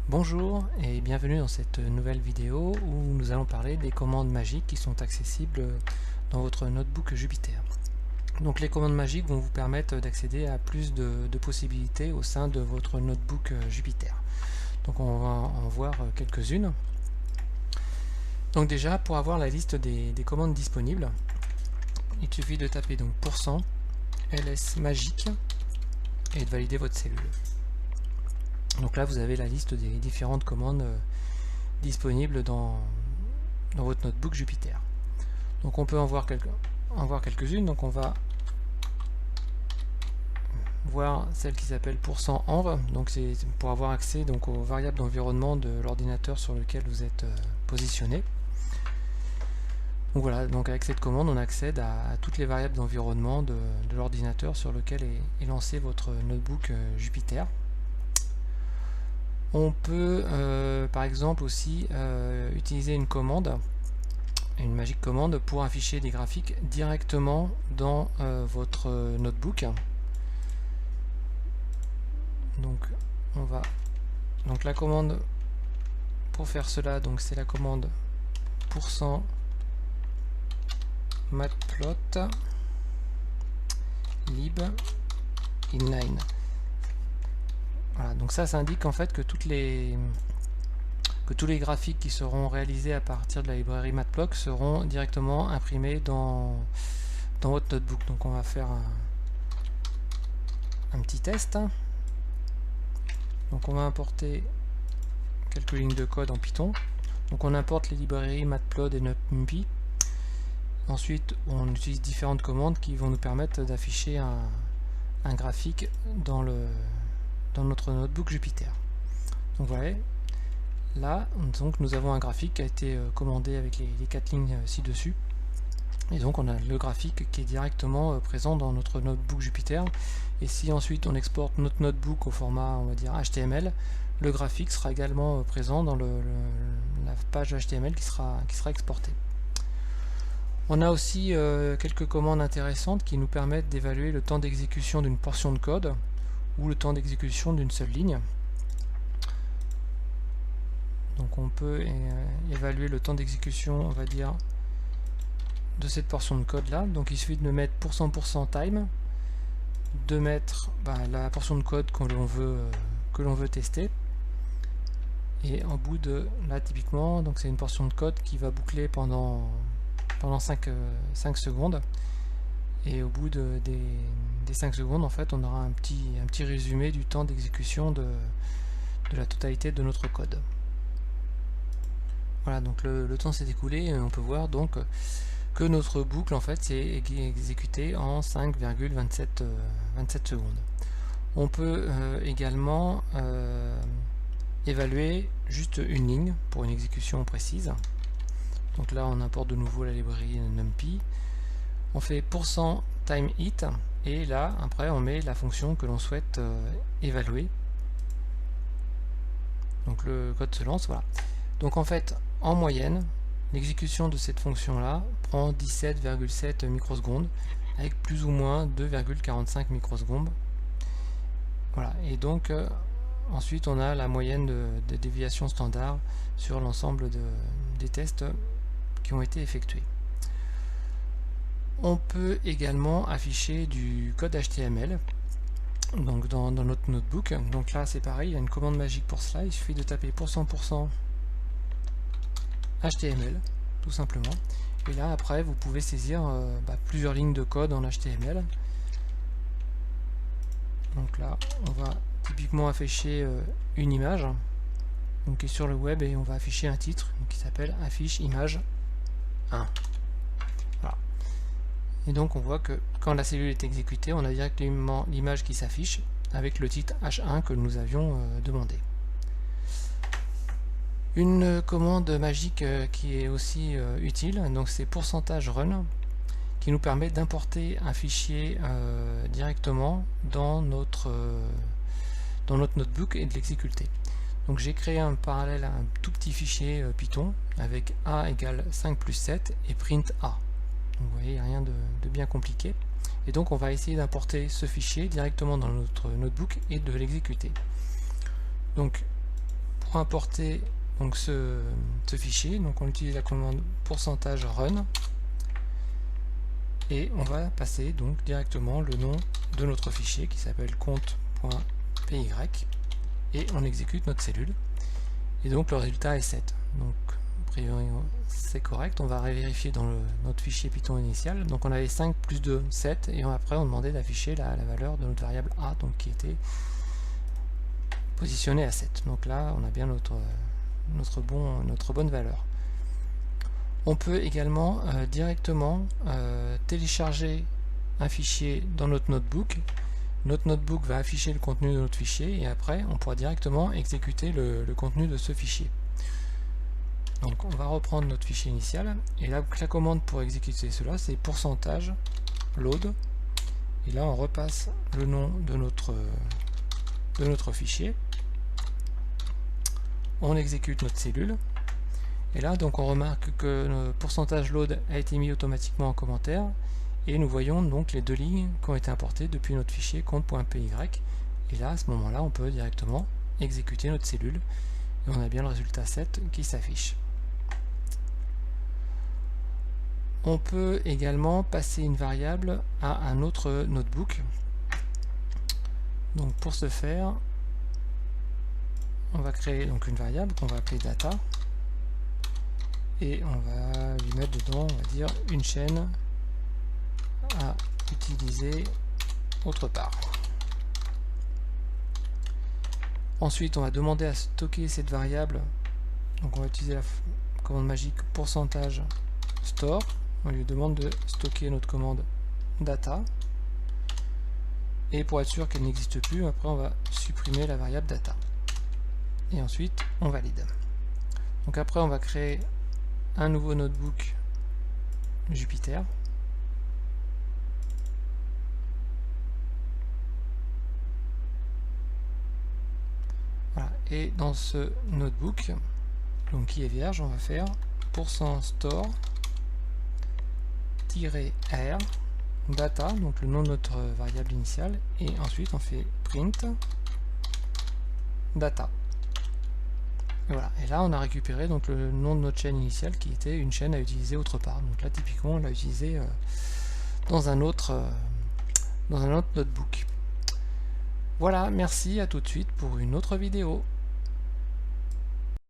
Bonjour et bienvenue dans cette nouvelle vidéo où nous allons parler des commandes magiques qui sont accessibles dans votre notebook Jupyter. Donc les commandes magiques vont vous permettre d'accéder à plus de possibilités au sein de votre notebook Jupyter. Donc on va en voir quelques-unes. Donc déjà, pour avoir la liste des commandes disponibles, il suffit de taper donc %ls magique et de valider votre cellule. Donc là vous avez la liste des différentes commandes disponibles dans votre notebook Jupyter. Donc on peut en voir quelques-unes. Donc on va voir celle qui s'appelle %env. Donc c'est pour avoir accès donc aux variables d'environnement de l'ordinateur sur lequel vous êtes positionné. Donc voilà, donc avec cette commande on accède à toutes les variables d'environnement de l'ordinateur sur lequel est lancé votre notebook Jupyter. On peut par exemple aussi utiliser une commande, une magique commande pour afficher des graphiques directement dans votre notebook. Donc la commande pour faire cela, donc c'est la commande %matplot lib inline. Voilà, donc ça indique en fait que tous les graphiques qui seront réalisés à partir de la librairie Matplotlib seront directement imprimés dans votre notebook. Donc on va faire un petit test. Donc on va importer quelques lignes de code en Python. Donc on importe les librairies Matplotlib et NumPy. Ensuite on utilise différentes commandes qui vont nous permettre d'afficher un graphique dans notre notebook Jupyter. Donc voilà, là donc nous avons un graphique qui a été commandé avec les 4 lignes ci-dessus, et donc on a le graphique qui est directement présent dans notre notebook Jupyter. Et si ensuite on exporte notre notebook au format, on va dire HTML, le graphique sera également présent dans la page HTML qui sera exportée. On a aussi quelques commandes intéressantes qui nous permettent d'évaluer le temps d'exécution d'une portion de code ou le temps d'exécution d'une seule ligne. Donc on peut évaluer le temps d'exécution, on va dire, de cette portion de code là. Donc il suffit de mettre %time, de mettre la portion de code que l'on veut tester, et en bout de là typiquement, donc c'est une portion de code qui va boucler pendant 5 secondes. Et au bout des 5 secondes, en fait, on aura un petit résumé du temps d'exécution de la totalité de notre code. Voilà, donc le temps s'est écoulé et on peut voir donc que notre boucle en fait s'est exécutée en 5,27 secondes. On peut également évaluer juste une ligne pour une exécution précise. Donc là, on importe de nouveau la librairie NumPy. On fait %timeit et là après on met la fonction que l'on souhaite évaluer. Donc le code se lance, voilà. Donc en fait, en moyenne, l'exécution de cette fonction là prend 17,7 microsecondes avec plus ou moins 2,45 microsecondes. Voilà, et donc ensuite on a la moyenne de déviation standard sur l'ensemble des tests qui ont été effectués. On peut également afficher du code HTML donc dans notre notebook. Donc là c'est pareil, il y a une commande magique pour cela, il suffit de taper %HTML tout simplement, et là après vous pouvez saisir plusieurs lignes de code en HTML. Donc là on va typiquement afficher une image donc, qui est sur le web, et on va afficher un titre qui s'appelle affiche image 1. Et donc on voit que quand la cellule est exécutée, on a directement l'image qui s'affiche avec le titre H1 que nous avions demandé. Une commande magique qui est aussi utile, donc c'est %run, qui nous permet d'importer un fichier directement dans notre notebook et de l'exécuter. Donc j'ai créé un parallèle à un tout petit fichier Python avec a égale 5 plus 7 et print a. Donc, vous voyez, rien de bien compliqué. Et donc on va essayer d'importer ce fichier directement dans notre notebook et de l'exécuter. Donc pour importer donc ce fichier, donc on utilise la commande %run et on va passer donc directement le nom de notre fichier qui s'appelle compte.py et on exécute notre cellule et donc le résultat est 7. Donc a priori c'est correct. On va vérifier dans notre fichier Python initial. Donc on avait 5 plus 2, 7 et après on demandait d'afficher la valeur de notre variable a, donc qui était positionnée à 7. Donc là on a bien notre bonne valeur. On peut également directement télécharger un fichier dans notre notebook. Notre notebook va afficher le contenu de notre fichier et après on pourra directement exécuter le contenu de ce fichier. Donc on va reprendre notre fichier initial et là la commande pour exécuter cela c'est %load et là on repasse le nom de notre fichier. On exécute notre cellule et là donc on remarque que le %load a été mis automatiquement en commentaire et nous voyons donc les deux lignes qui ont été importées depuis notre fichier compte.py et là à ce moment là on peut directement exécuter notre cellule et on a bien le résultat 7 qui s'affiche. On peut également passer une variable à un autre notebook. Donc pour ce faire on va créer donc une variable qu'on va appeler data et on va lui mettre dedans, on va dire, une chaîne à utiliser autre part. Ensuite on va demander à stocker cette variable, donc on va utiliser la commande magique %store, on lui demande de stocker notre commande data et pour être sûr qu'elle n'existe plus, après on va supprimer la variable data. Et ensuite on valide. Donc après on va créer un nouveau notebook Jupyter. Voilà. Et dans ce notebook, donc qui est vierge, on va faire %store-r data, donc le nom de notre variable initiale, et ensuite on fait print data. Et voilà, et là on a récupéré donc le nom de notre chaîne initiale qui était une chaîne à utiliser autre part. Donc là typiquement on l'a utilisé dans un autre notebook. Voilà, merci, à tout de suite pour une autre vidéo.